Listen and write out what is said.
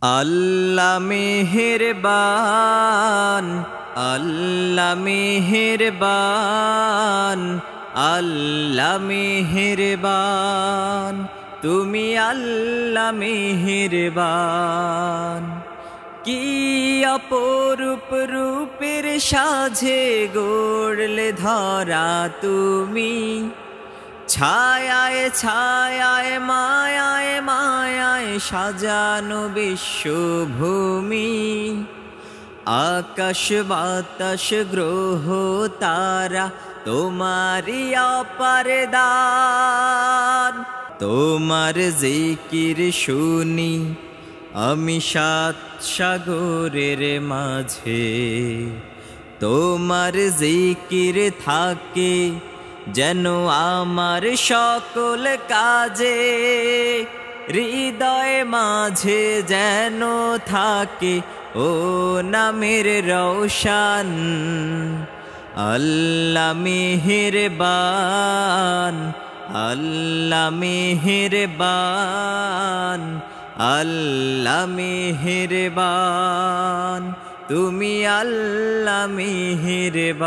আল্লাহ মেহেরবান, আল্লাহ মেহেরবান, আল্লাহ মেহেরবান, তুমি আল্লাহ মেহেরবান। কি অপরূপ রূপের সাজে গড়লে ধরা তুমি, ছায়ায় ছায়ায় মায়ায় মায়ায় সাজানো বিশ্বভূমি। আকাশ বাতাস গ্রহ তারা তোমারই অপার দান। তোমার জিকির শুনি আমি সাত সাগরের মাঝে, তোমার জিকির থাকে যেন আমার সকল কাজে। হৃদয় মাঝে যেন থাকে ও নামের রওশান। আল্লাহ মেহেরবান, আল্লাহ মেহেরবান, আল্লাহ মেহেরবান, তুমি আল্লাহ মেহেরবান।